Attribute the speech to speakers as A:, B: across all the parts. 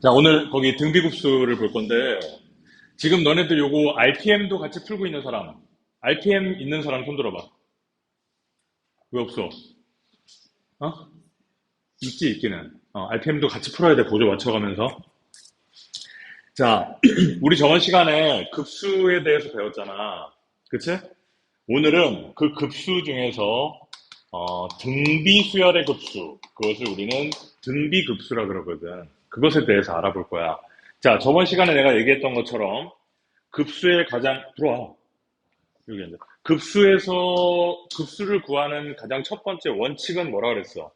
A: 자, 오늘 거기 등비급수를 볼 건데, 지금 너네들 요거 RPM도 같이 풀고 있는 사람, RPM 있는 사람 손 들어봐. 왜 없어? 어? 있지, 있기는. RPM도 같이 풀어야 돼, 보조 맞춰가면서. 자, 우리 저번 시간에 급수에 대해서 배웠잖아. 그치? 오늘은 그 급수 중에서, 등비수열의 급수, 그것을 우리는 등비급수라 그러거든. 그것에 대해서 알아볼 거야. 자, 저번 시간에 내가 얘기했던 것처럼, 급수의 가장 들어와 여기 이제 급수를 구하는 가장 첫 번째 원칙은 뭐라 그랬어?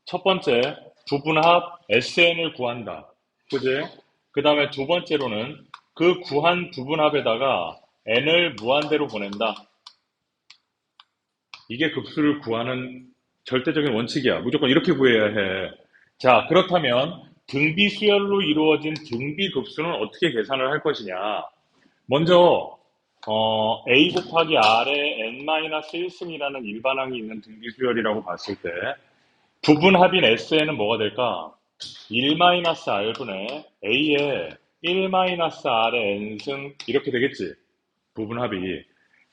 A: 첫 번째 부분합 SN을 구한다. 그지? 그 다음에 두 번째로는 그 구한 부분합에다가 N을 무한대로 보낸다. 이게 급수를 구하는 절대적인 원칙이야. 무조건 이렇게 구해야 해. 자, 그렇다면 등비수열로 이루어진 등비급수는 어떻게 계산을 할 것이냐? 먼저 A 곱하기 R에 N-1승이라는 일반항이 있는 등비수열이라고 봤을 때 부분합인 S에는 뭐가 될까? 1-R분의 A에 1-R의 N승 이렇게 되겠지? 부분합이.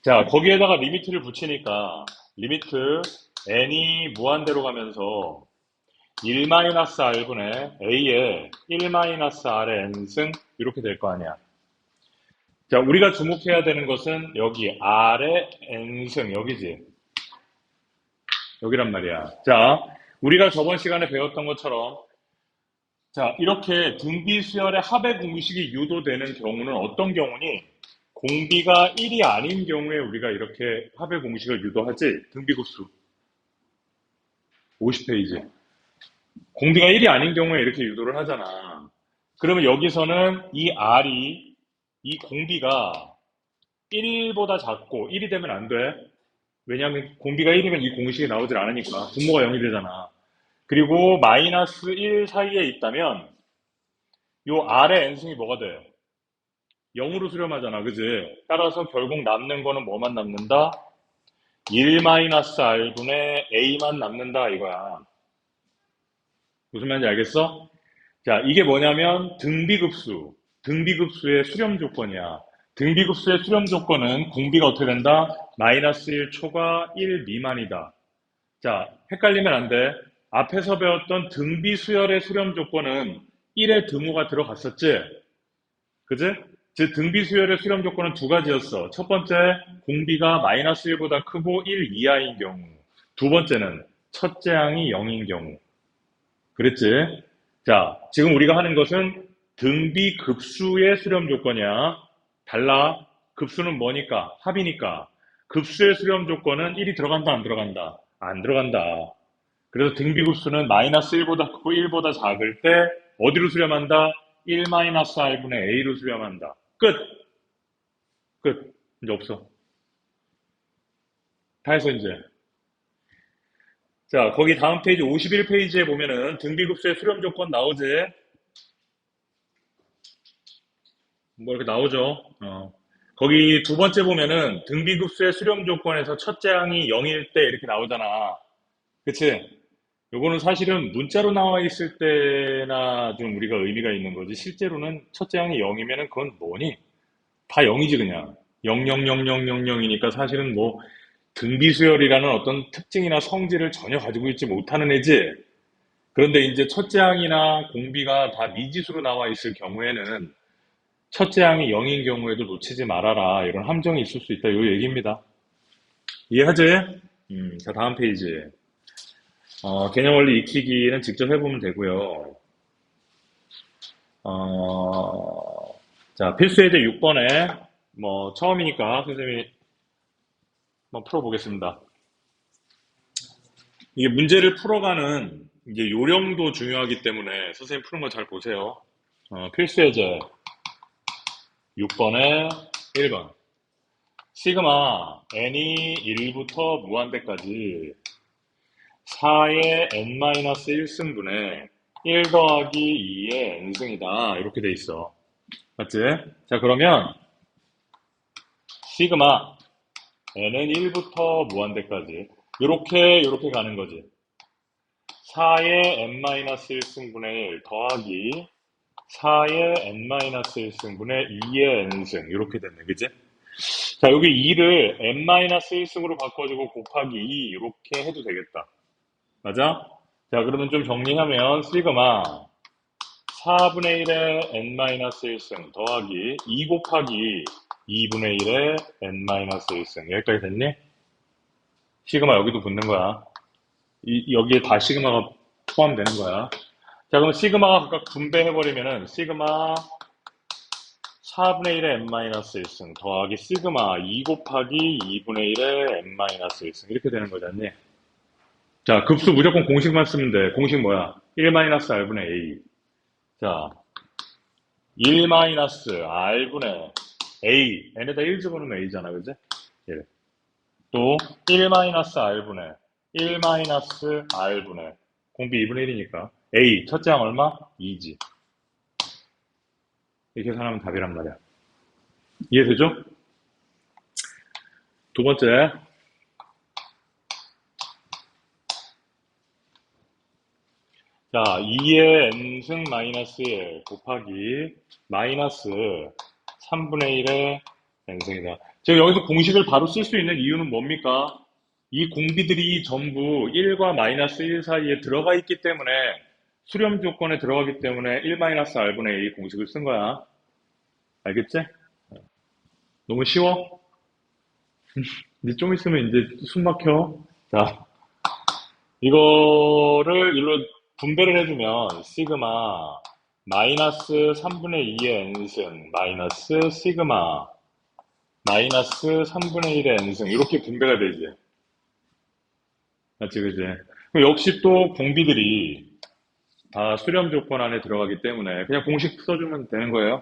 A: 자, 거기에다가 리미트를 붙이니까 리미트 N이 무한대로 가면서 1-R분의 A에 1-R의 N승 이렇게 될 거 아니야. 자, 우리가 주목해야 되는 것은 여기 R의 N승, 여기지. 여기란 말이야. 자, 우리가 저번 시간에 배웠던 것처럼, 자, 이렇게 등비수열의 합의 공식이 유도되는 경우는 어떤 경우니? 공비가 1이 아닌 경우에 우리가 이렇게 합의 공식을 유도하지? 등비급수. 50페이지. 공비가 1이 아닌 경우에 이렇게 유도를 하잖아. 그러면 여기서는 이 R이, 이 공비가 1보다 작고 1이 되면 안 돼. 왜냐하면 공비가 1이면 이 공식이 나오질 않으니까 분모가 0이 되잖아. 그리고 마이너스 1 사이에 있다면 요 R의 n승이 뭐가 돼? 0으로 수렴하잖아. 그지? 따라서 결국 남는 거는 뭐만 남는다? 1-R분의 A만 남는다 이거야. 무슨 말인지 알겠어? 자, 이게 뭐냐면 등비급수의 수렴 조건이야. 등비급수의 수렴 조건은 공비가 어떻게 된다? 마이너스 1 초과 1 미만이다. 자, 헷갈리면 안 돼. 앞에서 배웠던 등비수열의 수렴 조건은 1의 등호가 들어갔었지? 그지? 즉, 등비수열의 수렴 조건은 두 가지였어. 첫 번째, 공비가 마이너스 1보다 크고 1 이하인 경우. 두 번째는 첫째 항이 0인 경우. 그랬지? 자, 지금 우리가 하는 것은 등비급수의 수렴 조건이야. 달라. 급수는 뭐니까? 합이니까. 급수의 수렴 조건은 1이 들어간다, 안 들어간다? 안 들어간다. 그래서 등비급수는 마이너스 1보다 크고 1보다 작을 때 어디로 수렴한다? 1-R분의 A로 수렴한다. 끝! 끝. 이제 없어. 다 해서 이제. 자, 거기 다음 페이지 51페이지에 보면은 등비급수의 수렴 조건 나오지? 뭐 이렇게 나오죠? 거기 두 번째 보면은 등비급수의 수렴 조건에서 첫째 항이 0일 때 이렇게 나오잖아. 그치? 요거는 사실은 문자로 나와 있을 때나 좀 우리가 의미가 있는 거지. 실제로는 첫째 항이 0이면은 그건 뭐니? 다 0이지 그냥. 0000000이니까 사실은 뭐 등비수열이라는 어떤 특징이나 성질을 전혀 가지고 있지 못하는 애지. 그런데 이제 첫째 항이나 공비가 다 미지수로 나와 있을 경우에는 첫째 항이 0인 경우에도 놓치지 말아라. 이런 함정이 있을 수 있다. 요 얘기입니다. 이해하지? 자, 다음 페이지. 개념 원리 익히기는 직접 해보면 되고요. 자, 필수 예제 6번에 뭐 처음이니까 선생님이 한번 풀어보겠습니다. 이게 문제를 풀어가는 이제 요령도 중요하기 때문에 선생님 푸는 거 잘 보세요. 필수 예제 6번에 1번. 시그마 n이 1부터 무한대까지 4의 n-1승분의 1 더하기 2의 n승이다. 이렇게 돼 있어. 맞지? 자, 그러면 시그마 n은 1부터 무한대까지 이렇게 가는 거지. 4의 n-1승분의 1 더하기 4의 n-1승분의 2의 n승 이렇게 됐네, 그지? 자, 여기 2를 n-1승으로 바꿔주고 곱하기 2 이렇게 해도 되겠다. 맞아? 자, 그러면 좀 정리하면 시그마 4분의 1의 n-1승 더하기 2 곱하기 2분의 1의 n-1승 여기까지 됐니? 시그마 여기도 붙는 거야. 여기에 다 시그마가 포함되는 거야. 자, 그럼 시그마가 각각 분배해버리면은 시그마 4분의 1의 n-1승 더하기 시그마 2 곱하기 2분의 1의 n-1승 이렇게 되는 거잖니. 자, 급수 무조건 공식만 쓰면 돼. 공식 뭐야? 1-r분의 a. 자, 1-r분의 a. n에다 1 집어넣으면 a잖아, 그지? 1. 또 1-r분의 1-r분의 공비 2분의 1이니까 a 첫째 항 얼마? 2지. 이렇게 계산하면 답이란 말이야. 이해되죠? 두 번째. 자, 2의 n승 마이너스 1 곱하기 마이너스 3분의 1의 n승이다. 제가 여기서 공식을 바로 쓸 수 있는 이유는 뭡니까? 이 공비들이 전부 1과 마이너스 1 사이에 들어가 있기 때문에 수렴 조건에 들어가기 때문에 1-r분의 a 공식을 쓴 거야. 알겠지? 너무 쉬워? 이제 좀 있으면 이제 숨 막혀. 자, 이거를 일로 분배를 해주면 시그마 마이너스 3분의 2의 n승 마이너스 시그마 마이너스 3분의 1의 n승 이렇게 분배가 되지. 맞지, 그지? 그럼 역시 또 공비들이 다 수렴 조건 안에 들어가기 때문에 그냥 공식 써주면 되는 거예요.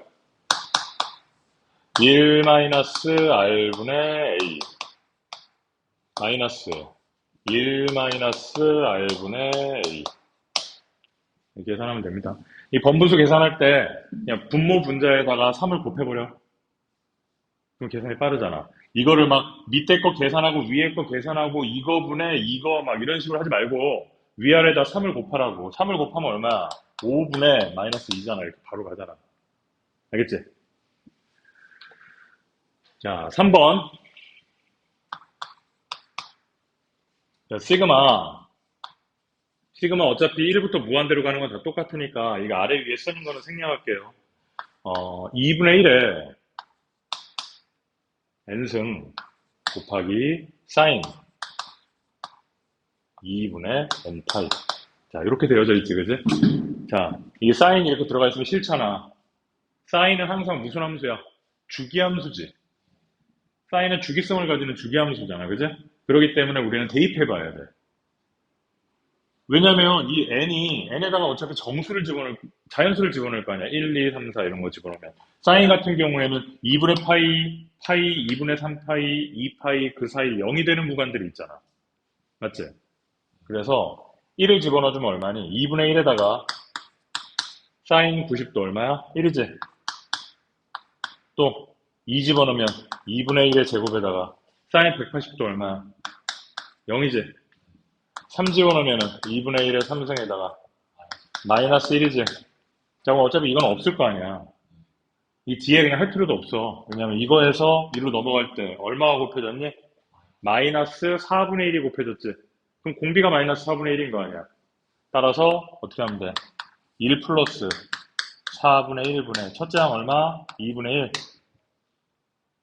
A: 1-r분의 a 마이너스 1-r분의 a 이렇게 계산하면 됩니다. 이 번분수 계산할 때 그냥 분모 분자에다가 3을 곱해버려. 그럼 계산이 빠르잖아. 이거를 막 밑에 거 계산하고 위에 거 계산하고 이거분의 이거 막 이런 식으로 하지 말고 위아래다 3을 곱하라고. 3을 곱하면 얼마야? 5분의 마이너스 2잖아. 이렇게 바로 가잖아. 알겠지? 자, 3번. 자, 시그마 어차피 1부터 무한대로 가는 건 다 똑같으니까 이거 아래 위에 쓰는 거는 생략할게요. 2분의 1에 n승 곱하기 사인 2분의 n파이. 자, 이렇게 되어져 있지, 그지? 자, 이게 사인이 이렇게 들어가 있으면 싫잖아. 사인은 항상 무슨 함수야? 주기함수지. 사인은 주기성을 가지는 주기함수잖아, 그지? 그렇기 때문에 우리는 대입해봐야 돼. 왜냐면 이 n에다가 어차피 자연수를 집어넣을 거 아니야. 1, 2, 3, 4 이런 거 집어넣으면. 사인 같은 경우에는 2분의 파이, 2분의 3파이, 2파이 그 사이 0이 되는 구간들이 있잖아. 맞지? 그래서 1을 집어넣어주면 얼마니? 2분의 1에다가 사인 90도 얼마야? 1이지? 또 2 집어넣으면 2분의 1의 제곱에다가 사인 180도 얼마야? 0이지? 3 집어넣으면 2분의 1의 3승에다가 마이너스 1이지? 자, 그럼 어차피 이건 없을 거 아니야. 이 뒤에 그냥 할 필요도 없어. 왜냐면 이거에서 1로 넘어갈 때 얼마가 곱해졌니? 마이너스 4분의 1이 곱해졌지? 그럼 공비가 마이너스 4분의 1인 거 아니야. 따라서 어떻게 하면 돼? 1 플러스 4분의 1분의 첫째 항 얼마? 2분의 1.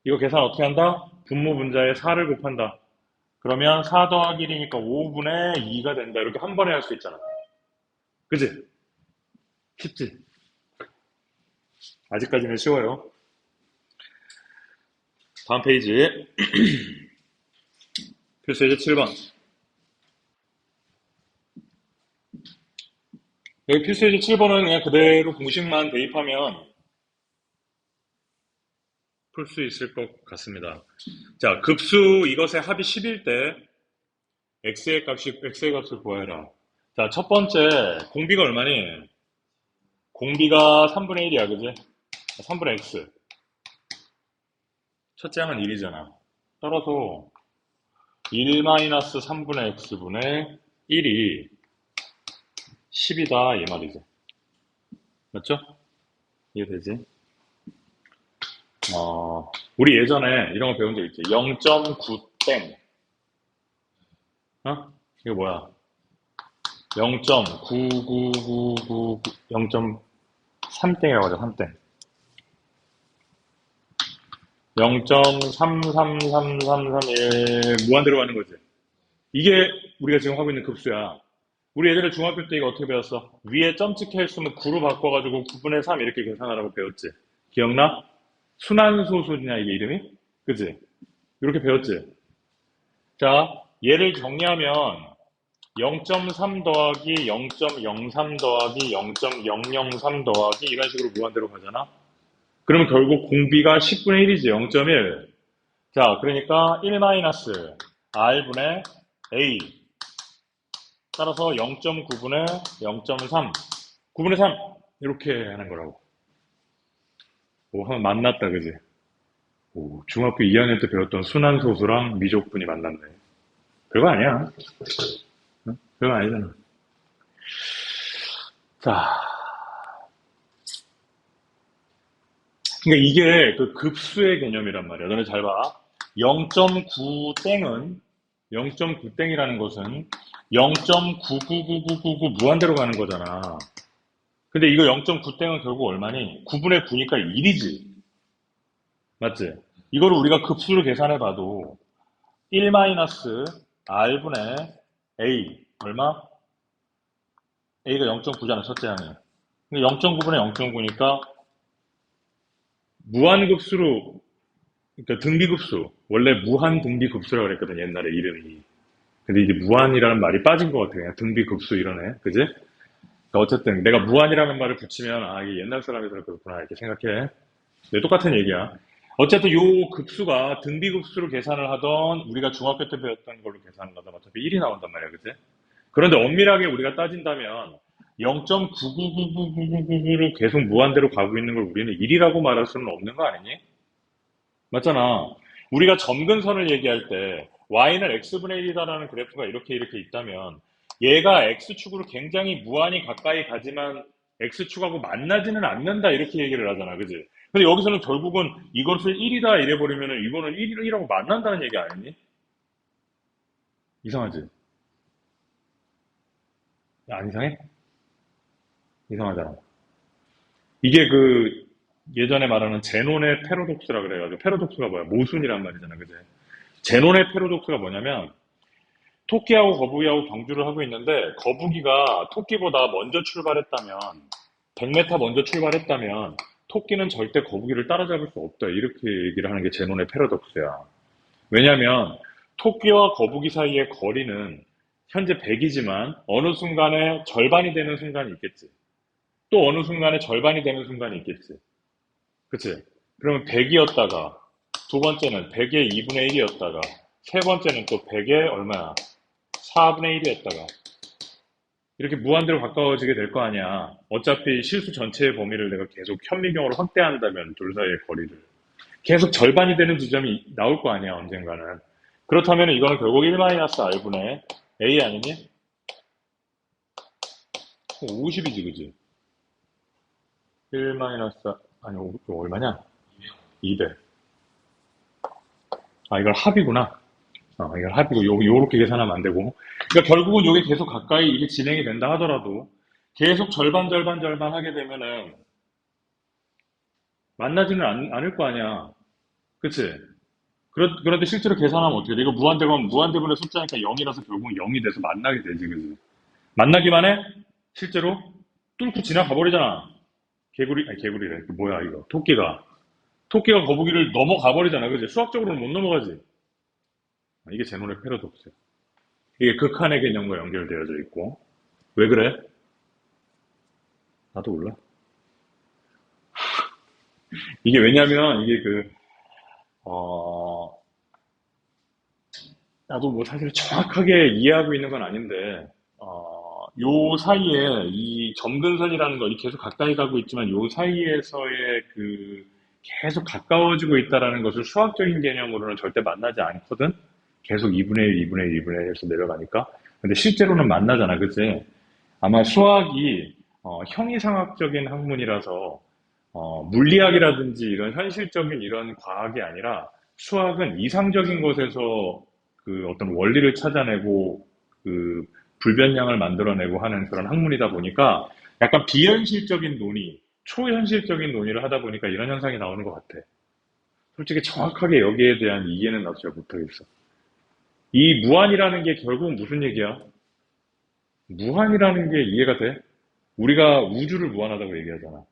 A: 이거 계산 어떻게 한다? 분모 분자에 4를 곱한다. 그러면 4 더하기 1이니까 5분의 2가 된다. 이렇게 한 번에 할 수 있잖아. 그지? 쉽지? 아직까지는 쉬워요. 다음 페이지. 필수 예제 7번. 여기 필수 예제 7번은 그냥 그대로 공식만 대입하면 풀 수 있을 것 같습니다. 자, 급수 이것의 합이 10일 때 x의 값을 구해라. 자, 첫 번째 공비가 얼마니? 공비가 3분의 1이야, 그지? 3분의 x. 첫째 항은 1이잖아. 따라서 1-3분의 x분의 1이 10이다 이 말이지. 맞죠? 이해되지? 우리 예전에 이런 거 배운 적 있지. 0.9땡. 어? 이거 뭐야? 0.99999 0.3땡이라고 하죠. 3땡. 0.333331 무한대로 가는 거지. 이게 우리가 지금 하고 있는 급수야. 우리 예전에 중학교 때 이거 어떻게 배웠어? 위에 점 찍혀 있으면 9로 바꿔가지고 9분의 3 이렇게 계산하라고 배웠지. 기억나? 순환소수냐 이게 이름이? 그치? 이렇게 배웠지? 자, 얘를 정리하면 0.3 더하기 0.03 더하기 0.003 더하기 이런 식으로 무한대로 가잖아? 그러면 결국 공비가 10분의 1이지, 0.1. 자, 그러니까 1 마이너스 R분의 A. 따라서 0.9분의 0.3. 9분의 3. 이렇게 하는 거라고. 오, 한번 만났다, 그지? 오, 중학교 2학년 때 배웠던 순환소수랑 미적분이 만났네. 별거 아니야. 응? 별거 아니잖아. 자, 그러니까 이게 그 급수의 개념이란 말이야. 너네 잘 봐. 0.9땡은 0.9땡이라는 것은 0.9999999 무한대로 가는 거잖아. 근데 이거 0.9땡은 결국 얼마니? 9분의 9니까 1이지. 맞지? 이거를 우리가 급수를 계산해 봐도 1 마이너스 R분의 A 얼마? A가 0.9잖아, 첫째 항이. 0.9분의 0.9니까 무한급수로, 그러니까 등비급수. 원래 무한등비급수라고 그랬거든, 옛날에 이름이. 근데 이제 무한이라는 말이 빠진 것 같아. 그냥 등비급수 이러네. 그지? 그러니까 어쨌든 내가 무한이라는 말을 붙이면, 아, 이게 옛날 사람이라 그렇구나. 이렇게 생각해. 네, 똑같은 얘기야. 어쨌든 요 급수가 등비급수로 계산을 하던 우리가 중학교 때 배웠던 걸로 계산을 하던 어차피 1이 나온단 말이야. 그지? 그런데 엄밀하게 우리가 따진다면 0.9999999로 계속 무한대로 가고 있는 걸 우리는 1이라고 말할 수는 없는 거 아니니? 맞잖아. 우리가 점근선을 얘기할 때 y는 x분의 1이다라는 그래프가 이렇게 있다면 얘가 x축으로 굉장히 무한히 가까이 가지만 x축하고 만나지는 않는다 이렇게 얘기를 하잖아. 그지? 근데 여기서는 결국은 이것을 1이다 이래버리면 이거는 1이라고 만난다는 얘기 아니니? 이상하지? 안 이상해? 이상하잖아. 이게 그 예전에 말하는 제논의 패러독스라 그래가지고 패러독스가 뭐야? 모순이란 말이잖아. 그지? 제논의 패러독스가 뭐냐면 토끼하고 거북이하고 경주를 하고 있는데 거북이가 토끼보다 먼저 출발했다면 100m 먼저 출발했다면 토끼는 절대 거북이를 따라잡을 수 없다. 이렇게 얘기를 하는 게 제논의 패러독스야. 왜냐하면 토끼와 거북이 사이의 거리는 현재 100이지만 어느 순간에 절반이 되는 순간이 있겠지. 또 어느 순간에 절반이 되는 순간이 있겠지. 그치? 그러면 100이었다가 두 번째는 100의 2분의 1이었다가 세 번째는 또 100의 얼마야? 4분의 1이었다가 이렇게 무한대로 가까워지게 될 거 아니야. 어차피 실수 전체의 범위를 내가 계속 현미경으로 확대한다면 둘 사이의 거리를 계속 절반이 되는 지점이 나올 거 아니야 언젠가는. 그렇다면 이거는 결국 1-r분의 a 아니니? 50이지 그지? 1 아니 이거 얼마냐? 200. 아 이걸 합이구나. 이걸 합이고 요렇게 계산하면 안 되고. 그러니까 결국은 요게 계속 가까이 이게 진행이 된다 하더라도 계속 절반 하게 되면은 만나지는 않을 거 아니야. 그치? 그런데 실제로 계산하면 어떻게 돼? 이거 무한대면 무한대분의 숫자니까 0이라서 결국은 0이 돼서 만나게 되지, 그지? 만나기만 해? 실제로? 뚫고 지나가 버리잖아. 개구리래. 그 뭐야, 이거. 토끼가 거북이를 넘어가 버리잖아, 그지? 수학적으로는 못 넘어가지. 이게 제논의 패러독스야. 이게 극한의 개념과 연결되어져 있고. 왜 그래? 나도 몰라. 이게 왜냐면, 이게 어, 나도 뭐 사실 정확하게 이해하고 있는 건 아닌데, 요 사이에 이 점근선이라는 거, 이 계속 가까이 가고 있지만 요 사이에서의 계속 가까워지고 있다라는 것을 수학적인 개념으로는 절대 만나지 않거든? 계속 2분의 1, 2분의 1, 2분의 1 해서 내려가니까. 근데 실제로는 만나잖아, 그치? 아마 수학이 형이상학적인 학문이라서 물리학이라든지 이런 현실적인 이런 과학이 아니라 수학은 이상적인 것에서 그 어떤 원리를 찾아내고 그 불변량을 만들어내고 하는 그런 학문이다 보니까 약간 비현실적인 논의, 초현실적인 논의를 하다 보니까 이런 현상이 나오는 것 같아. 솔직히 정확하게 여기에 대한 이해는 나도 잘 못하겠어. 이 무한이라는 게 결국은 무슨 얘기야? 무한이라는 게 이해가 돼? 우리가 우주를 무한하다고 얘기하잖아.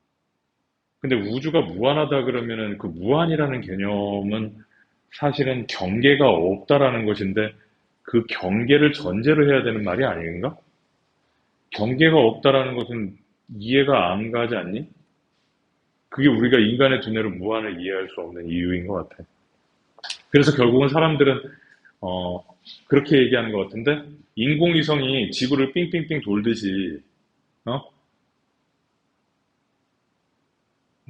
A: 근데 우주가 무한하다 그러면은 그 무한이라는 개념은 사실은 경계가 없다라는 것인데 그 경계를 전제로 해야 되는 말이 아닌가? 경계가 없다라는 것은 이해가 안 가지 않니? 그게 우리가 인간의 두뇌로 무한을 이해할 수 없는 이유인 것 같아. 그래서 결국은 사람들은 어, 그렇게 얘기하는 것 같은데 인공위성이 지구를 삥삥삥 돌듯이 어?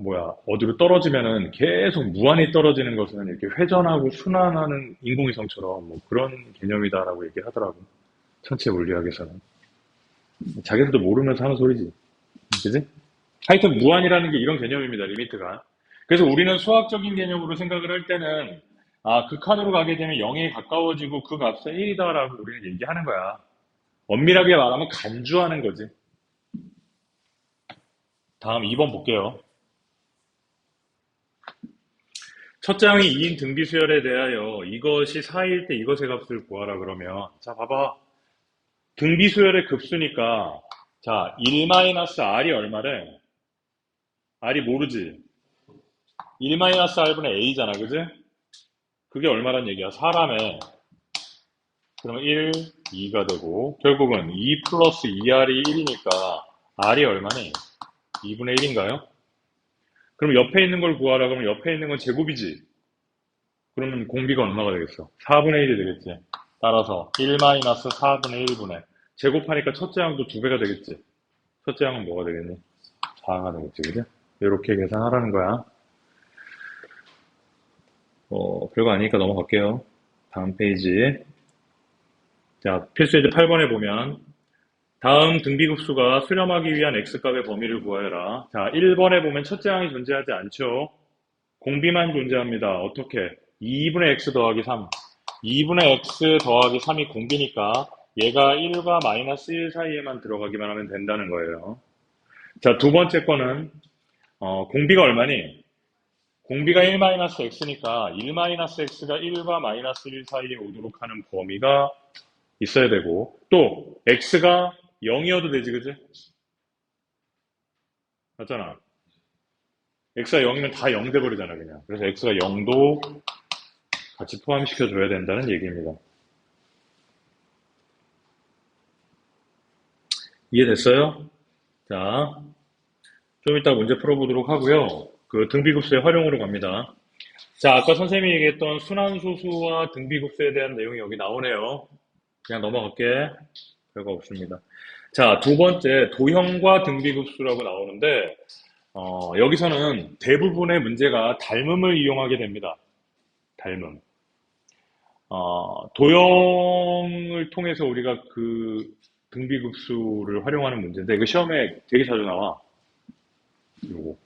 A: 뭐야 어디로 떨어지면은 계속 무한히 떨어지는 것은 이렇게 회전하고 순환하는 인공위성처럼 뭐 그런 개념이다라고 얘기하더라고. 천체 물리학에서는 자기들도 모르면서 하는 소리지, 그지? 하여튼 무한이라는 게 이런 개념입니다. 리미트가. 그래서 우리는 수학적인 개념으로 생각을 할 때는 극한으로 가게 되면 0에 가까워지고 그 값은 1이다라고 우리는 얘기하는 거야. 엄밀하게 말하면 간주하는 거지. 다음 2번 볼게요. 첫째 항이 2인 등비수열에 대하여 이것이 4일 때 이것의 값을 구하라 그러면 자 봐봐. 등비수열의 급수니까 자 1-r이 얼마래? r이 모르지? 1-r분의 a잖아, 그지? 그게 얼마란 얘기야? 4라며. 그러면 1, 2가 되고 결국은 2 플러스 2r이 1이니까 r이 얼마니? 2분의 1인가요? 그럼 옆에 있는 걸 구하라 그러면 옆에 있는 건 제곱이지. 그러면 공비가 얼마가 되겠어? 4분의 1이 되겠지. 따라서 1-4분의 1분의 제곱하니까 첫째 항도 2배가 되겠지. 첫째 항은 뭐가 되겠니? 4가 되겠지, 그지? 이렇게 계산하라는 거야. 별거 아니니까 넘어갈게요. 다음 페이지. 자, 필수예제 8번에 보면 다음 등비급수가 수렴하기 위한 x값의 범위를 구하여라. 자, 1번에 보면 첫째 항이 존재하지 않죠. 공비만 존재합니다. 어떻게? 2분의 x 더하기 3. 2분의 x 더하기 3이 공비니까 얘가 1과 마이너스 1 사이에만 들어가기만 하면 된다는 거예요. 자, 두 번째 거는 공비가 얼마니? 공비가 1-x니까 1-x가 1과 마이너스 1 사이에 오도록 하는 범위가 있어야 되고 또 x가 0이어도 되지, 그지? 맞잖아. x가 0이면 다 0 돼버리잖아, 그냥. 그래서 x가 0도 같이 포함시켜줘야 된다는 얘기입니다. 이해됐어요? 자, 좀 이따 문제 풀어보도록 하고요. 그 등비급수의 활용으로 갑니다. 자, 아까 선생님이 얘기했던 순환소수와 등비급수에 대한 내용이 여기 나오네요. 그냥 넘어갈게. 별거 없습니다. 자, 두 번째, 도형과 등비급수라고 나오는데, 여기서는 대부분의 문제가 닮음을 이용하게 됩니다. 닮음. 도형을 통해서 우리가 그 등비급수를 활용하는 문제인데, 이거 시험에 되게 자주 나와. 요거.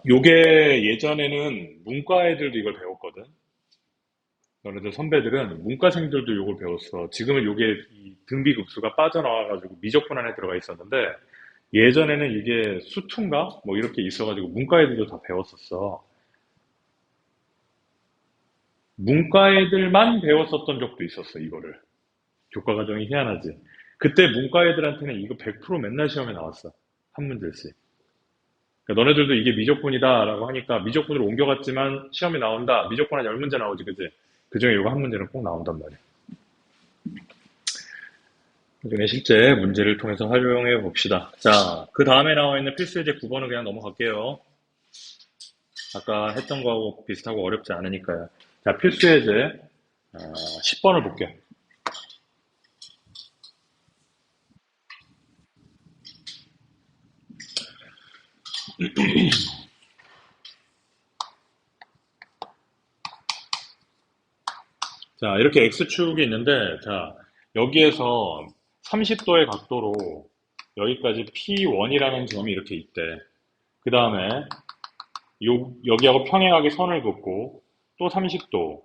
A: 요게 예전에는 문과 애들도 이걸 배웠거든. 너네들 선배들은 문과생들도 요걸 배웠어. 지금은 요게 이 등비급수가 빠져나와가지고 미적분 안에 들어가 있었는데, 예전에는 이게 수투인가? 뭐 이렇게 있어가지고 문과 애들도 다 배웠었어. 문과 애들만 배웠었던 적도 있었어, 이거를. 교과 과정이 희한하지. 그때 문과 애들한테는 이거 100% 맨날 시험에 나왔어. 한 문제씩. 그러니까 너네들도 이게 미적분이다라고 하니까 미적분으로 옮겨갔지만 시험에 나온다. 미적분 한 10문제 나오지, 그지? 그중에 이거 한 문제는 꼭 나온단 말이야. 그중에 실제 문제를 통해서 활용해 봅시다. 자, 그 다음에 나와 있는 필수예제 9번은 그냥 넘어갈게요. 아까 했던 거하고 비슷하고 어렵지 않으니까요. 자, 필수예제 10번을 볼게요. 자, 이렇게 X축이 있는데, 자, 여기에서 30도의 각도로 여기까지 P1이라는 점이 이렇게 있대. 그 다음에 여기하고 평행하게 선을 긋고 또 30도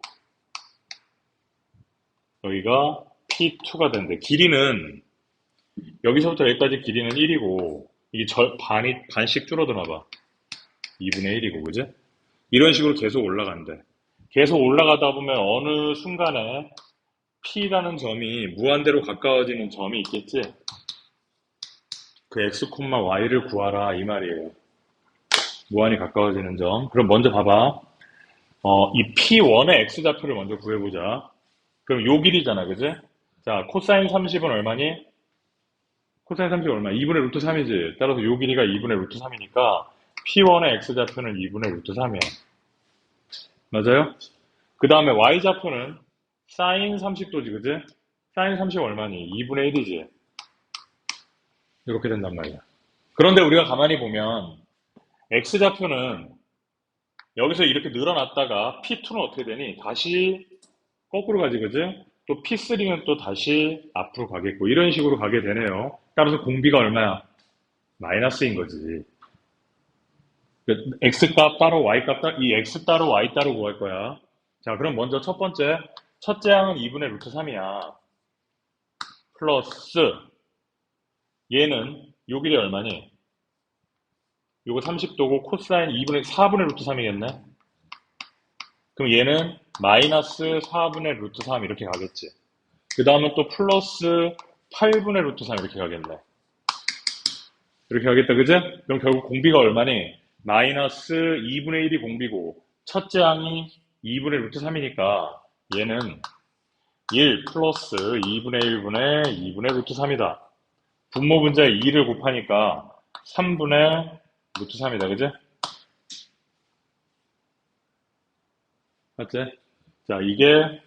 A: 여기가 P2가 된대. 길이는 여기서부터 여기까지 길이는 1이고 이게 반씩 줄어드나 봐. 2분의 1이고 그지? 이런 식으로 계속 올라간대. 계속 올라가다 보면 어느 순간에 P라는 점이 무한대로 가까워지는 점이 있겠지? 그 X, Y를 구하라 이 말이에요. 무한히 가까워지는 점. 그럼 먼저 봐봐. 이 P1의 X좌표를 먼저 구해보자. 그럼 요 길이잖아, 그지? 자, 코사인 30은 얼마니? 코사인 30은 얼마? 2분의 루트 3이지. 따라서 요 길이가 2분의 루트 3이니까 P1의 X좌표는 2분의 루트 3이야. 맞아요? 그 다음에 Y좌표는 사인 30도지, 그지? 사인 30 얼마니? 2분의 1이지. 이렇게 된단 말이야. 그런데 우리가 가만히 보면 X좌표는 여기서 이렇게 늘어났다가 P2는 어떻게 되니? 다시 거꾸로 가지, 그지? 또 P3는 또 다시 앞으로 가겠고 이런 식으로 가게 되네요. 따라서 공비가 얼마야? 마이너스인 거지. X값 따로 Y값 따로 이 X 따로 Y 따로 구할 거야. 자, 그럼 먼저 첫째 항은 2분의 루트 3이야. 플러스 얘는 요 길이 얼마니? 요거 30도고 코사인 4분의 루트 3이겠네? 그럼 얘는 마이너스 4분의 루트 3 이렇게 가겠지. 그 다음은 또 플러스 8분의 루트 3 이렇게 가겠네. 이렇게 가겠다, 그지? 그럼 결국 공비가 얼마니? 마이너스 2분의 1이 공비고 첫째 항이 2분의 루트 3이니까 얘는 1 플러스 2분의 1분의 2분의 루트 3이다. 분모 분자에 2를 곱하니까 3분의 루트 3이다, 그지? 맞지? 자, 이게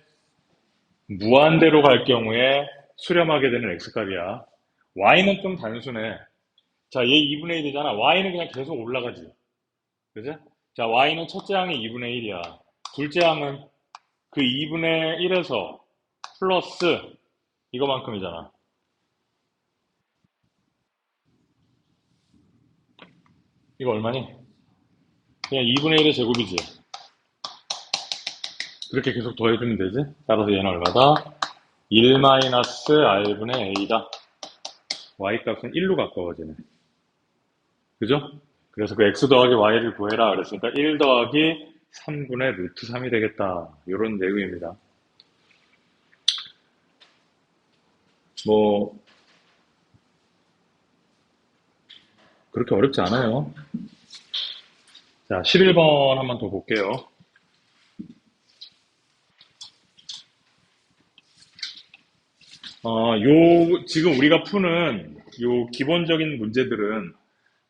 A: 무한대로 갈 경우에 수렴하게 되는 x값이야. y는 좀 단순해. 자, 얘 2분의 1이잖아. y는 그냥 계속 올라가지. 그지? 자, y는 첫째 항이 2분의 1이야. 둘째 항은 그 2분의 1에서 플러스 이거만큼이잖아. 이거 얼마니? 그냥 2분의 1의 제곱이지. 그렇게 계속 더해주면 되지. 따라서 얘는 얼마다? 1-r분의 a다. y값은 1로 가까워지네. 그죠? 그래서 그 x 더하기 y를 구해라 그랬으니까 1 더하기 3분의 루트 3이 되겠다. 이런 내용입니다. 뭐 그렇게 어렵지 않아요. 자, 11번 한번 더 볼게요. 지금 우리가 푸는 요 기본적인 문제들은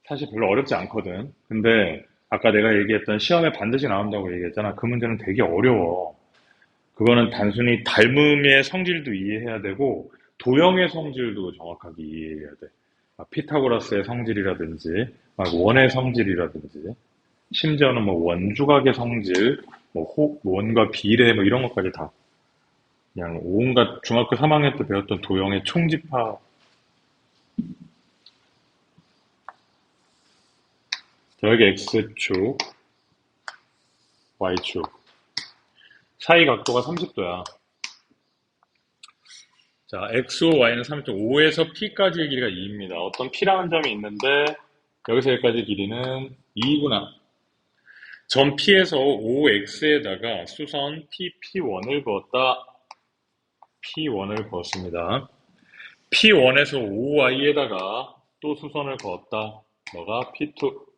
A: 사실 별로 어렵지 않거든. 근데 아까 내가 얘기했던 시험에 반드시 나온다고 얘기했잖아. 그 문제는 되게 어려워. 그거는 단순히 닮음의 성질도 이해해야 되고 도형의 성질도 정확하게 이해해야 돼. 막 피타고라스의 성질이라든지 막 원의 성질이라든지 심지어는 뭐 원주각의 성질, 원과 비례 뭐 이런 것까지 다 그냥 온갖 중학교 3학년 때 배웠던 도형의 총집합. 여기 X축, Y축. 사이 각도가 30도야. 자, XO, Y는 30도. O에서 P까지의 길이가 2입니다. 어떤 P라는 점이 있는데, 여기서 여기까지 길이는 2구나. 점 P에서 OX에다가 수선 P1을 그었다. P1을 그었습니다. P1에서 OY에다가 또 수선을 그었다. 너가 P2.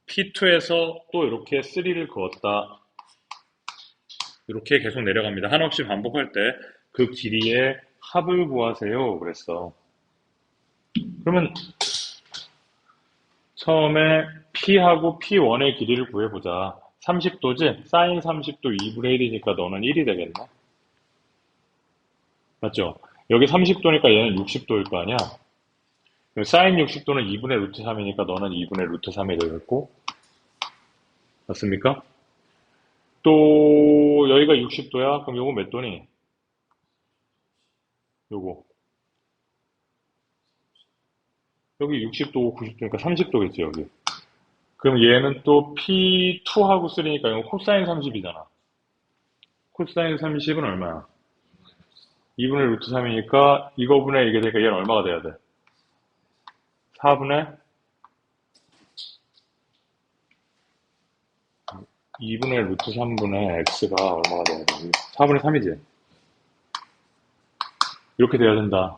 A: P2에서 또 이렇게 3를 그었다. 이렇게 계속 내려갑니다. 한없이 반복할 때 그 길이의 합을 구하세요. 그랬어. 그러면 처음에 P하고 P1의 길이를 구해보자. 30도지? 사인 30도 2분의 1이니까 너는 1이 되겠네. 맞죠? 여기 30도니까 얘는 60도일 거 아니야? 사인 60도는 2분의 루트 3이니까 너는 2분의 루트 3이 되겠고. 맞습니까? 또 여기가 60도야? 그럼 요거 몇 도니? 요거. 여기 60도고 90도니까 30도겠지, 여기. 그럼 얘는 또 P2하고 3니까 이건 코사인 30이잖아. 코사인 30은 얼마야? 2분의 루트 3이니까 이거분의 이게 되니까 얘는 얼마가 돼야 돼? 4분의 2분의 루트 3분의 x가 얼마가 돼야 돼? 4분의 3이지? 이렇게 돼야 된다.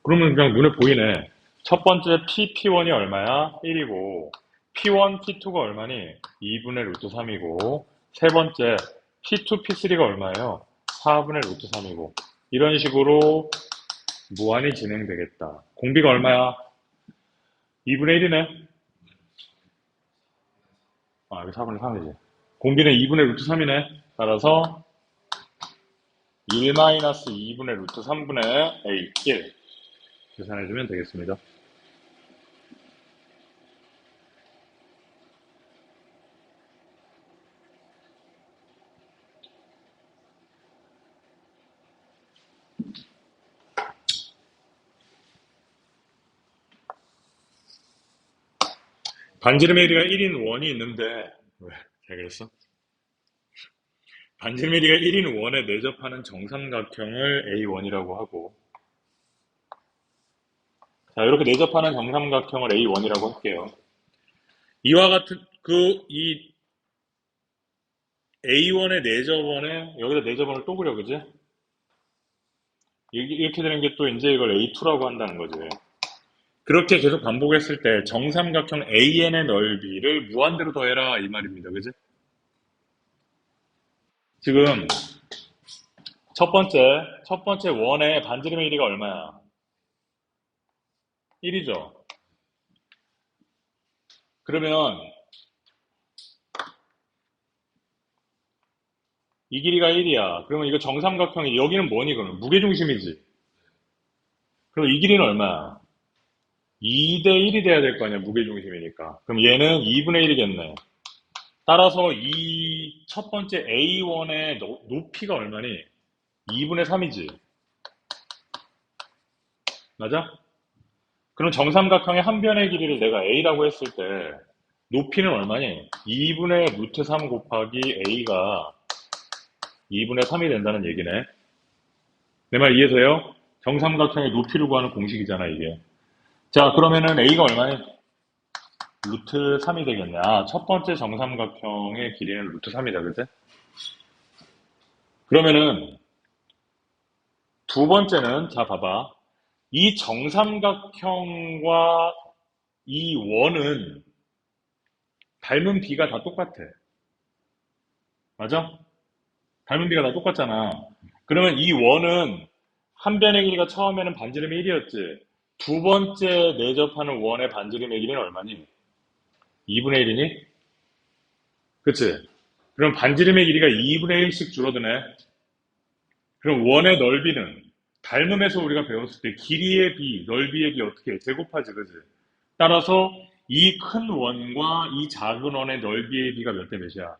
A: 그러면 그냥 눈에 보이네. 첫 번째 P1이 얼마야? 1이고 P1, P2가 얼마니? 2분의 루트 3이고 세 번째 P2, P3가 얼마예요? 4분의 루트 3이고 이런 식으로 무한히 진행되겠다. 공비가 얼마야? 2분의 1이네? 아, 여기 4분의 3이지. 공비는 2분의 루트 3이네. 따라서 1-2분의 루트 3분의 A 1 계산해주면 되겠습니다. 반지름의 길이가 1인 원이 있는데 왜? 잘 그랬어? 반지름의 길이가 1인 원에 내접하는 정삼각형을 A1이라고 하고 자 이렇게 내접하는 정삼각형을 A1이라고 할게요. 이와 같은 이 A1의 내접원에 여기다 내접원을 또 그려 그지? 이렇게 되는 게 또 이제 이걸 A2라고 한다는 거지. 그렇게 계속 반복했을 때 정삼각형 AN의 넓이를 무한대로 더해라 이 말입니다. 그지? 지금 첫 번째 원의 반지름의 길이가 얼마야? 1이죠. 그러면 이 길이가 1이야. 그러면 이거 정삼각형이 여기는 뭐니 그러면? 무게중심이지. 그럼 이 길이는 얼마야? 2대 1이 돼야 될 거 아니야, 무게중심이니까. 그럼 얘는 2분의 1이겠네. 따라서 이 첫 번째 A1의 높이가 얼마니? 2분의 3이지. 맞아? 그럼 정삼각형의 한 변의 길이를 내가 A라고 했을 때 높이는 얼마니? 2분의 루트 3 곱하기 A가 2분의 3이 된다는 얘기네. 내 말 이해돼요? 정삼각형의 높이를 구하는 공식이잖아, 이게. 자, 그러면은 A가 얼마니? 루트 3이 되겠네. 아, 첫 번째 정삼각형의 길이는 루트 3이다, 그지? 그러면은 두 번째는, 자, 봐봐. 이 정삼각형과 이 원은 닮은 비가 다 똑같아. 맞아? 닮은 비가 다 똑같잖아. 그러면 이 원은 한 변의 길이가 처음에는 반지름이 1이었지. 두 번째 내접하는 원의 반지름의 길이는 얼마니? 2분의 1이니? 그치? 그럼 반지름의 길이가 2분의 1씩 줄어드네. 그럼 원의 넓이는 닮음에서 우리가 배웠을 때 길이의 비, 넓이의 비 어떻게 해? 제곱하지, 그지? 따라서 이 큰 원과 이 작은 원의 넓이의 비가 몇 대 몇이야?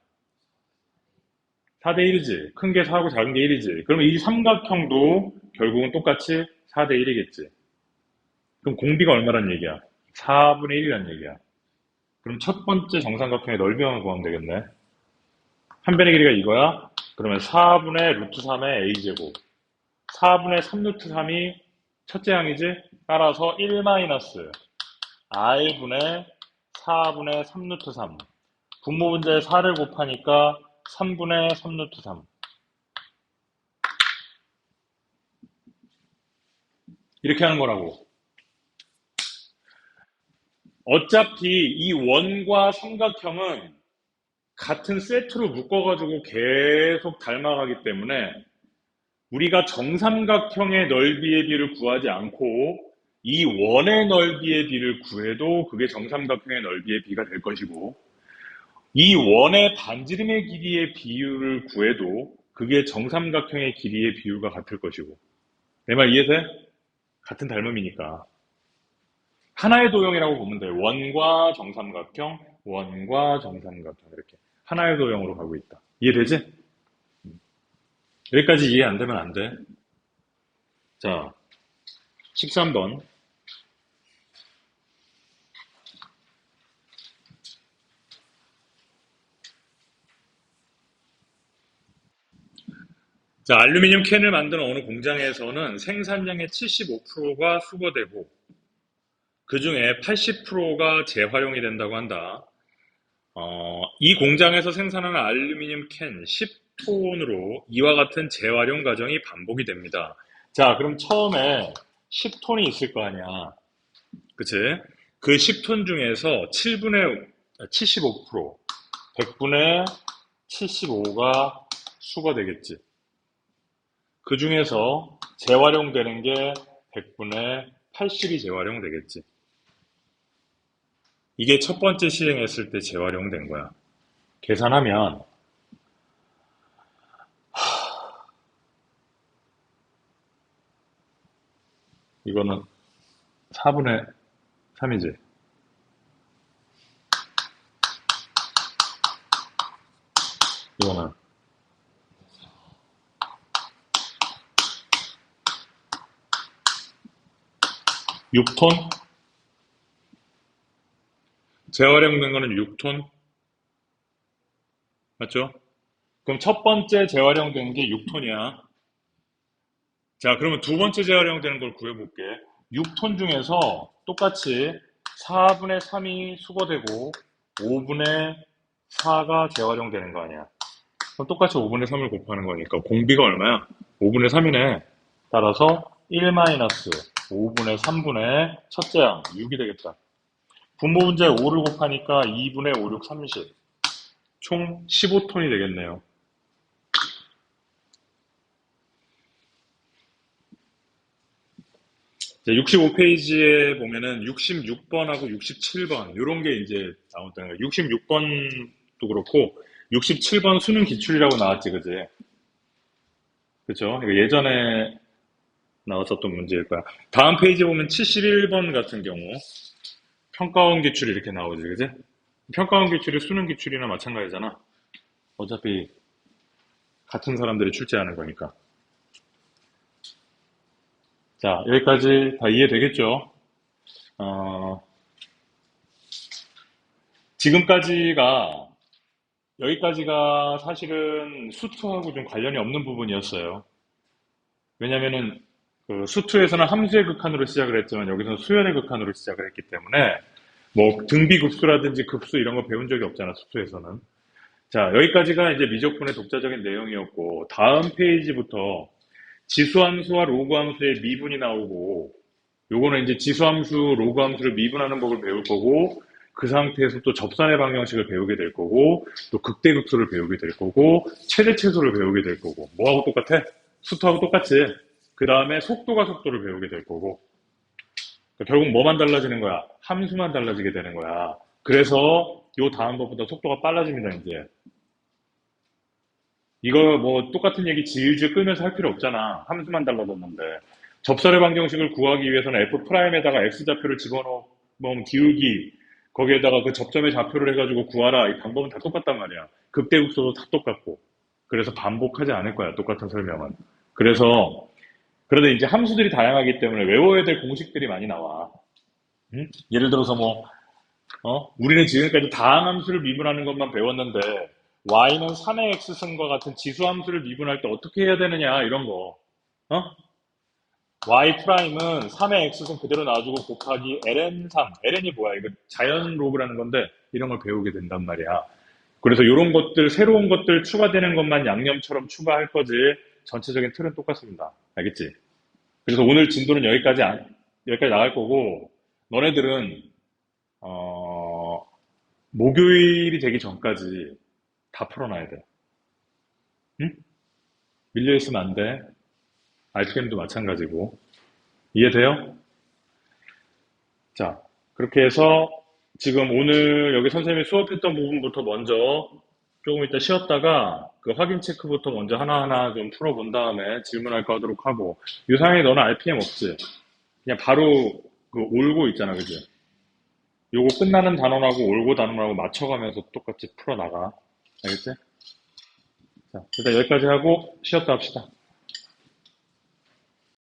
A: 4대 1이지. 큰 게 4고 작은 게 1이지. 그러면 이 삼각형도 결국은 똑같이 4대 1이겠지. 그럼 공비가 얼마란 얘기야? 4분의 1이란 얘기야. 그럼 첫 번째 정삼각형의 넓이만 구하면 되겠네. 한 변의 길이가 이거야? 그러면 4분의 루트 3의 a제곱. 4분의 3 루트 3이 첫째 항이지? 따라서 1 마이너스 i분의 4분의 3 루트 3. 분모 분자에 4를 곱하니까 3분의 3 루트 3. 이렇게 하는 거라고. 어차피 이 원과 삼각형은 같은 세트로 묶어가지고 계속 닮아가기 때문에 우리가 정삼각형의 넓이의 비를 구하지 않고 이 원의 넓이의 비를 구해도 그게 정삼각형의 넓이의 비가 될 것이고 이 원의 반지름의 길이의 비율을 구해도 그게 정삼각형의 길이의 비율과 같을 것이고 내 말 이해돼? 같은 닮음이니까 하나의 도형이라고 보면 돼. 원과 정삼각형, 원과 정삼각형 이렇게 하나의 도형으로 가고 있다. 이해되지? 여기까지 이해 안 되면 안 돼. 자, 13번. 자, 알루미늄 캔을 만드는 어느 공장에서는 생산량의 75%가 수거되고 그 중에 80%가 재활용이 된다고 한다. 이 공장에서 생산하는 알루미늄 캔 10톤으로 이와 같은 재활용 과정이 반복이 됩니다. 자, 그럼 처음에 10톤이 있을 거 아니야. 그치? 그 10톤 중에서 75%, 100분의 75가 수거되겠지. 그 중에서 재활용되는 게 100분의 80이 재활용되겠지. 이게 첫 번째 실행했을 때 재활용된 거야. 계산하면 이거는 4분의 3이지. 이거는 6톤? 재활용된 거는 6톤? 맞죠? 그럼 첫 번째 재활용된 게 6톤이야. 자, 그러면 두 번째 재활용되는 걸 구해볼게. 6톤 중에서 똑같이 4분의 3이 수거되고 5분의 4가 재활용되는 거 아니야. 그럼 똑같이 5분의 3을 곱하는 거니까 공비가 얼마야? 5분의 3이네. 따라서 1-5분의 3분의 첫째 항 6이 되겠다. 분모 분자에 5를 곱하니까 2분의 5, 6, 30. 총 15톤이 되겠네요. 이제 65페이지에 보면은 66번하고 67번 이런 게 이제 나온다는 거예요. 66번도 그렇고 67번 수능 기출이라고 나왔지, 그지? 그죠? 이거 예전에 나왔었던 문제일 거야. 다음 페이지에 보면 71번 같은 경우 평가원 기출이 이렇게 나오지, 그지? 평가원 기출이 수능 기출이나 마찬가지잖아. 어차피 같은 사람들이 출제하는 거니까. 자, 여기까지 다 이해되겠죠? 어, 지금까지가, 여기까지가 사실은 수투하고 좀 관련이 없는 부분이었어요. 왜냐면은, 그 수투에서는 함수의 극한으로 시작을 했지만 여기서는 수열의 극한으로 시작을 했기 때문에 뭐 등비급수라든지 급수 이런 거 배운 적이 없잖아, 수투에서는. 자, 여기까지가 이제 미적분의 독자적인 내용이었고, 다음 페이지부터 지수함수와 로그함수의 미분이 나오고, 요거는 이제 지수함수, 로그함수를 미분하는 법을 배울 거고, 그 상태에서 또 접선의 방정식을 배우게 될 거고, 또 극대극소를 배우게 될 거고, 최대최소를 배우게 될 거고, 뭐하고 똑같아? 수투하고 똑같지? 그 다음에 속도가 속도를 배우게 될 거고, 그러니까 결국 뭐만 달라지는 거야? 함수만 달라지게 되는 거야. 그래서 요 다음 법보다 속도가 빨라집니다, 이제. 이거 뭐 똑같은 얘기 질질 끌면서 할 필요 없잖아. 함수만 달라졌는데. 접선의 방정식을 구하기 위해서는 F'에다가 X좌표를 집어넣으면 기울기, 거기에다가 그 접점의 좌표를 해가지고 구하라. 이 방법은 다 똑같단 말이야. 극대극소도 다 똑같고. 그래서 반복하지 않을 거야. 똑같은 설명은. 그래서, 그런데 이제 함수들이 다양하기 때문에 외워야 될 공식들이 많이 나와. 응? 예를 들어서 뭐, 우리는 지금까지 다항함수를 미분하는 것만 배웠는데 y는 3의 x승과 같은 지수함수를 미분할 때 어떻게 해야 되느냐 이런 거. 어? y 프라임은 3의 x승 그대로 놔주고 곱하기 ln3. ln이 뭐야? 이거 자연 로그라는 건데 이런 걸 배우게 된단 말이야. 그래서 이런 것들 새로운 것들 추가되는 것만 양념처럼 추가할 거지 전체적인 틀은 똑같습니다. 알겠지? 그래서 오늘 진도는 여기까지 나갈 거고 너네들은 어, 목요일이 되기 전까지 다 풀어놔야 돼. 응? 밀려있으면 안 돼. RPM도 마찬가지고. 이해돼요? 자, 그렇게 해서 지금 오늘 여기 선생님이 수업했던 부분부터 먼저 조금 이따 쉬었다가 그 확인 체크부터 먼저 하나하나 좀 풀어본 다음에 질문할 거 하도록 하고. 유상이 너는 RPM 없지? 그냥 바로 그 올고 있잖아, 그지? 요거 끝나는 단원하고 올고 단원하고 맞춰가면서 똑같이 풀어나가. 알겠지? 자, 일단 여기까지 하고 쉬었다 합시다.